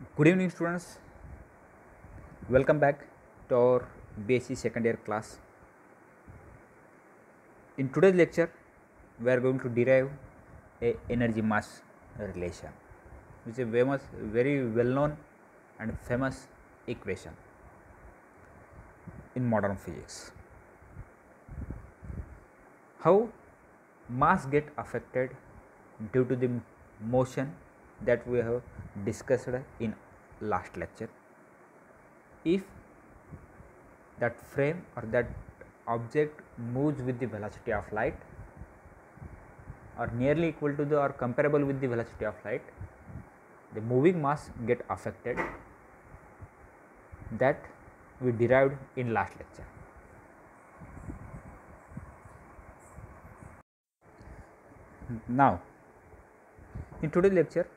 Good evening, students. Welcome back to our BSc second year class. In today's lecture, we are going to derive a energy mass relation, which is very well known and famous equation in modern physics. How mass get affected due to the motion that we have discussed in last lecture. If that frame or that object moves with the velocity of light or nearly equal to the or comparable with the velocity of light, the moving mass get affected, that we derived in last lecture. Now, in today's lecture,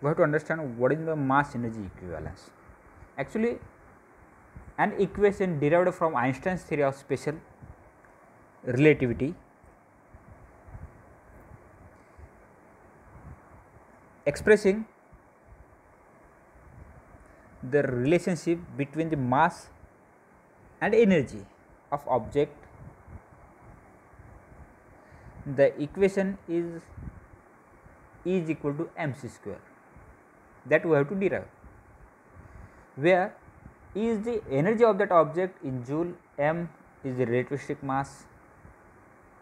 we have to understand what is the mass energy equivalence. Actually, an equation derived from Einstein's theory of special relativity expressing the relationship between the mass and energy of object. The equation is equal to mc square, that we have to derive, where E is the energy of that object in joule, m is the relativistic mass,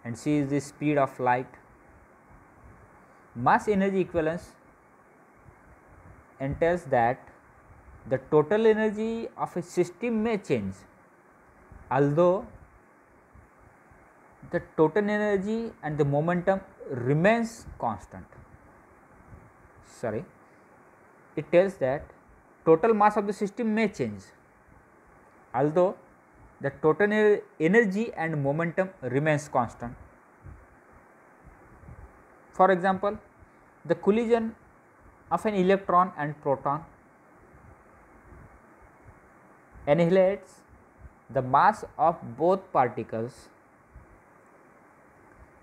and c is the speed of light. Mass energy equivalence entails that the total energy of a system may change, although the total energy and the momentum remains constant. It tells that total mass of the system may change, although the total energy and momentum remains constant. For example, the collision of an electron and proton annihilates the mass of both particles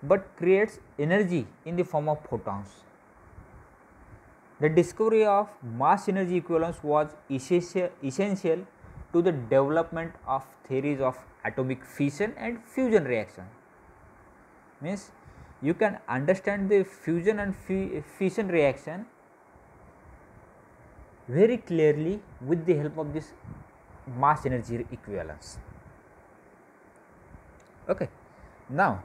but creates energy in the form of photons. The discovery of mass energy equivalence was essential to the development of theories of atomic fission and fusion reaction. Means you can understand the fusion and fission reaction very clearly with the help of this mass energy equivalence. Okay. Now,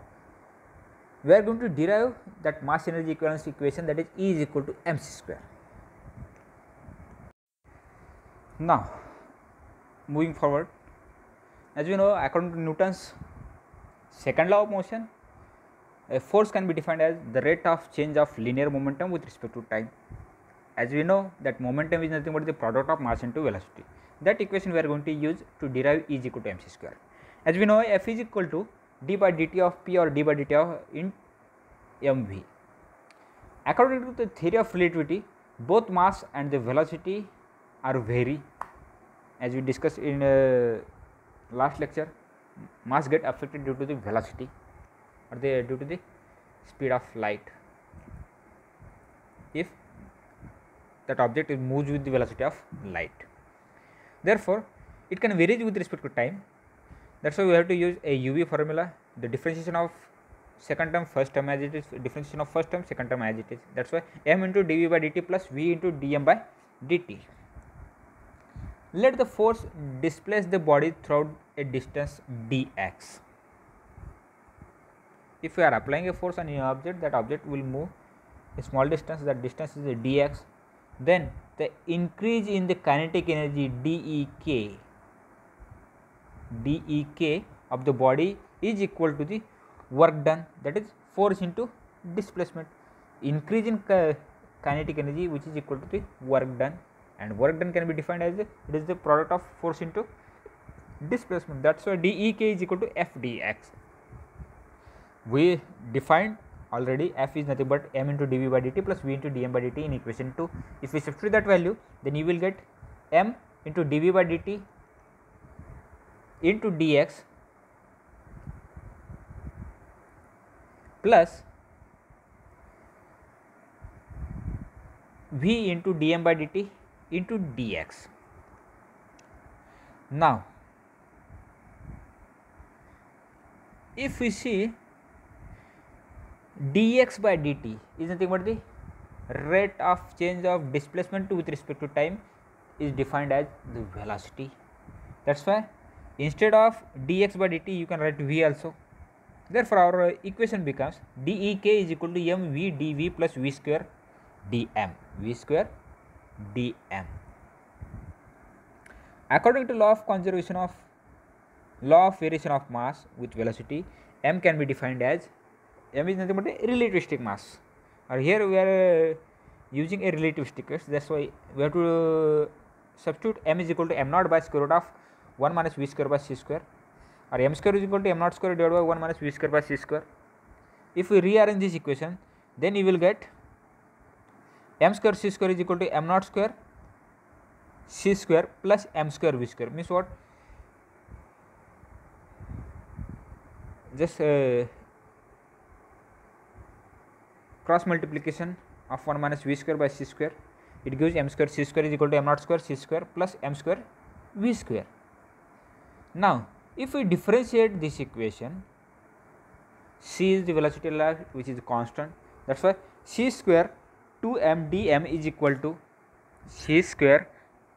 we are going to derive that mass energy equivalence equation, that is E is equal to mc square. Now, moving forward, as we know, according to Newton's second law of motion, a force can be defined as the rate of change of linear momentum with respect to time. As we know that momentum is nothing but the product of mass into velocity. That equation we are going to use to derive E is equal to mc square. As we know, F is equal to d by dt of p or d by dt of in mv. According to the theory of relativity, both mass and the velocity are vary. As we discussed in last lecture, mass get affected due to the velocity or due to the speed of light if that object moves with the velocity of light. Therefore, it can vary with respect to time. That's why we have to use a UV formula, the differentiation of second term first term as it is, differentiation of first term second term as it is. That's why m into dv by dt plus v into dm by dt. Let the force displace the body throughout a distance dx. If we are applying a force on an object, that object will move a small distance, that distance is a dx. Then the increase in the kinetic energy dek of the body is equal to the work done, that is force into displacement. Increase in kinetic energy which is equal to the work done, and work done can be defined as it is the product of force into displacement. That's why dek is equal to f dx. We defined already f is nothing but m into dv by dt plus v into dm by dt in equation 2. If we substitute that value, then you will get m into dv by dt into dx plus v into dm by dt into dx. Now, if we see dx by dt is nothing but the rate of change of displacement with respect to time is defined as the velocity. That's why instead of dx by dt you can write v also. Therefore, our equation becomes dek is equal to mv dv plus v square dm. V square dm. According to law of conservation of law of variation of mass with velocity, m can be defined as, m is nothing but a relativistic mass. Or here we are using a relativistic case. That's why we have to substitute m is equal to m naught by square root of 1 minus v square by c square, or m square is equal to m naught square divided by 1 minus v square by c square. If we rearrange this equation, then you will get m square c square is equal to m naught square c square plus m square v square. Means what? Just cross multiplication of 1 minus v square by c square, it gives m square c square is equal to m naught square c square plus m square v square. Now, if we differentiate this equation, c is the velocity of light which is constant. That's why c square 2m dm is equal to c square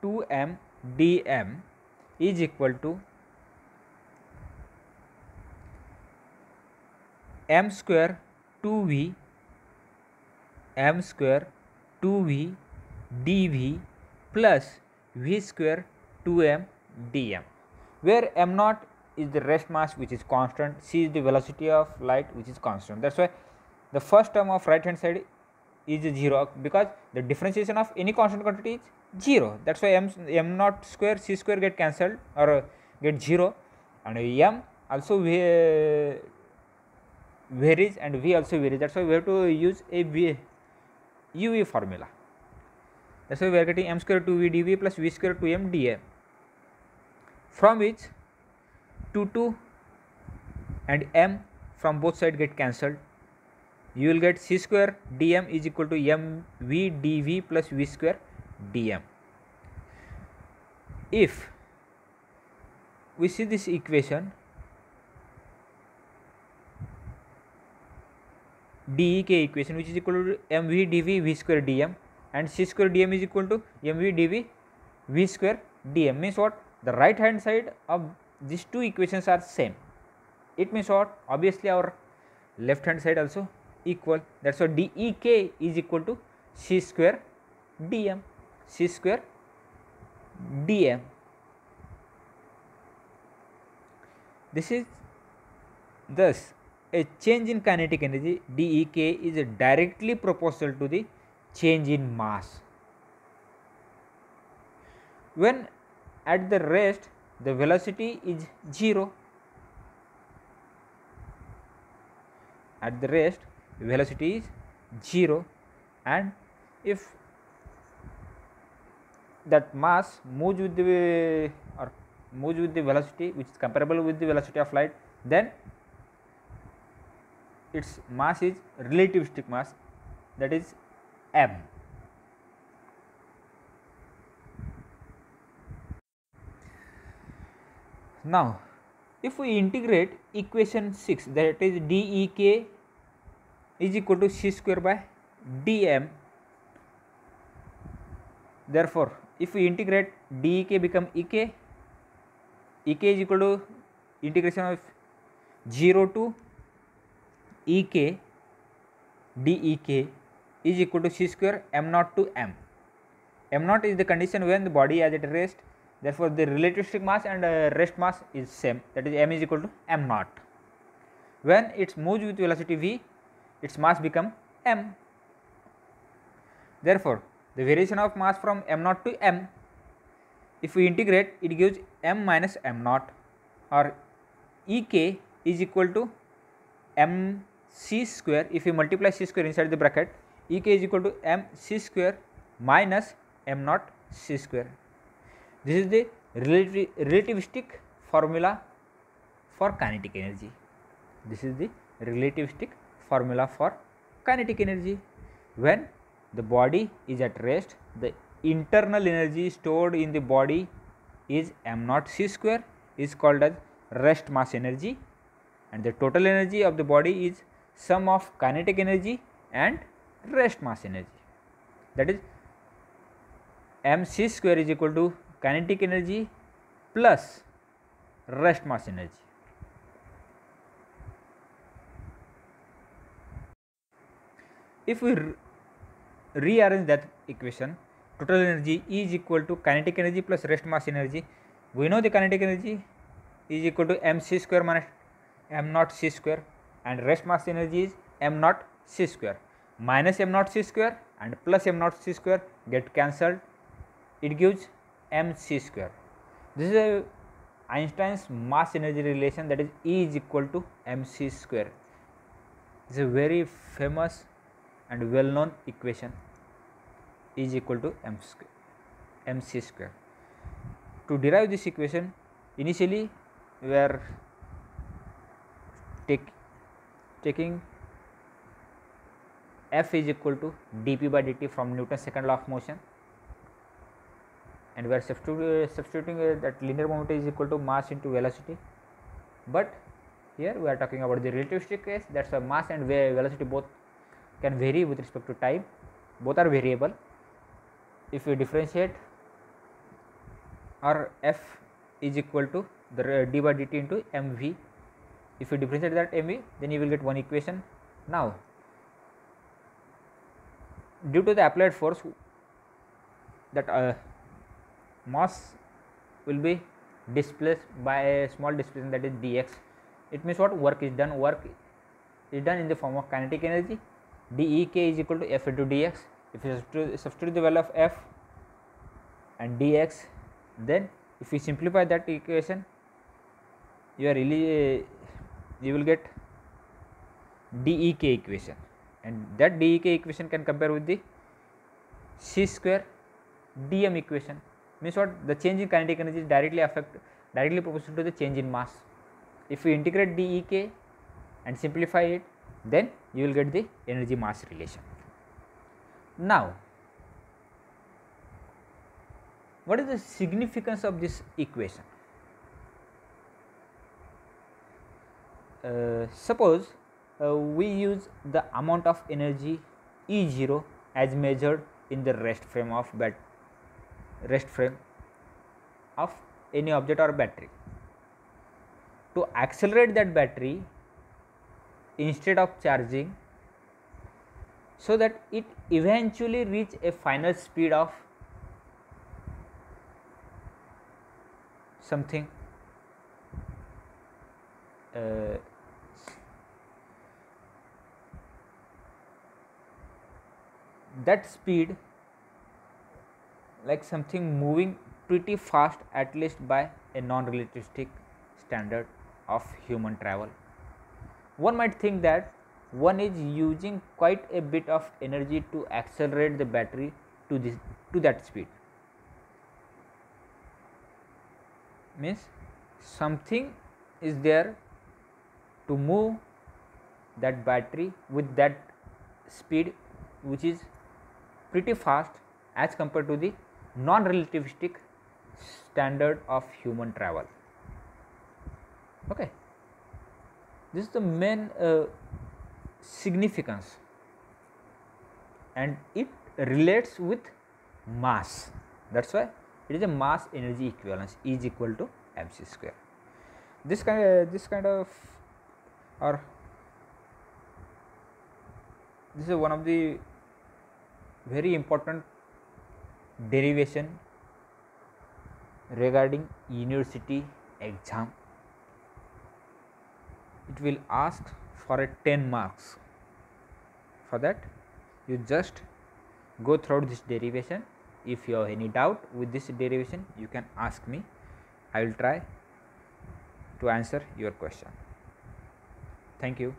2m dm is equal to m square 2v m square 2v dv plus v square 2m dm, where m naught is the rest mass which is constant, c is the velocity of light which is constant. That's why the first term of right hand side is 0, because the differentiation of any constant quantity is 0. That's why m naught square c square get cancelled or get 0, and m also varies and v also varies. That's why we have to use a uv formula. That's why we are getting m square 2v dv plus v square 2m dm, from which 2 and m from both sides get cancelled. You will get c square dm is equal to mv dv plus v square dm. If we see this equation, dek equation, which is equal to mv dv v square dm, and c square dm is equal to mv dv v square dm, means what? The right hand side of these two equations are same. It means what? Obviously our left hand side also equal. That's why dek is equal to c square dm, c square dm. This is thus a change in kinetic energy dek is directly proportional to the change in mass. When at the rest the velocity is 0, at the rest velocity is 0, and if that mass moves with the velocity which is comparable with the velocity of light, then its mass is relativistic mass, that is m. Now, if we integrate equation 6, that is dek is equal to c square by dm. Therefore, if we integrate dek become ek is equal to integration of 0 to ek dek is equal to c square m naught to m. M naught is the condition when the body is at rest. Therefore, the relativistic mass and rest mass is same, that is m is equal to m naught. When it moves with velocity v, its mass become m. Therefore, the variation of mass from m naught to m, if we integrate, it gives m minus m naught, or ek is equal to m c square. If we multiply c square inside the bracket, ek is equal to m c square minus m naught c square. This is the relativistic formula for kinetic energy. This is the relativistic formula for kinetic energy. When the body is at rest, the internal energy stored in the body is m naught c square, is called as rest mass energy, and the total energy of the body is sum of kinetic energy and rest mass energy. That is mc square is equal to kinetic energy plus rest mass energy. If we rearrange that equation, total energy is equal to kinetic energy plus rest mass energy. We know the kinetic energy is equal to mc square minus m naught c square, and rest mass energy is m naught c square. Minus m naught c square and plus m naught c square get cancelled, it gives mc square. This is a Einstein's mass energy relation, that is E is equal to mc square. This is a very famous and well known equation, E is equal to mc square. To derive this equation, initially we are taking F is equal to dp by dt from Newton's second law of motion, and we are substituting that linear momentum is equal to mass into velocity. But here we are talking about the relativistic case, that's a mass and velocity both can vary with respect to time, both are variable. If we differentiate, or F is equal to the d by dt into mv, if you differentiate that mv, then you will get one equation. Now due to the applied force, that mass will be displaced by a small displacement, that is dx. It means what? Work is done. Work is done in the form of kinetic energy. dEk is equal to f into dx. If you substitute the value of f and dx, then if you simplify that equation, you will get dEk equation, and that dEk equation can compare with the c square dm equation. Means what? The change in kinetic energy is directly proportional to the change in mass. If you integrate dEk and simplify it, then you will get the energy mass relation. Now, what is the significance of this equation? Suppose we use the amount of energy E0 as measured in the rest frame of any object or battery. To accelerate that battery instead of charging, so that it eventually reach a final speed of something that speed, like something moving pretty fast, at least by a non-relativistic standard of human travel. One might think that one is using quite a bit of energy to accelerate the battery to that speed. Means something is there to move that battery with that speed, which is pretty fast as compared to the non-relativistic standard of human travel. Okay, this is the main significance, and it relates with mass. That's why it is a mass energy equivalence, E is equal to mc square. This kind of or this is one of the very important derivation regarding university exam. It will ask for a 10 marks. For that, you just go through this derivation. If you have any doubt with this derivation, you can ask me. I will try to answer your question. Thank you.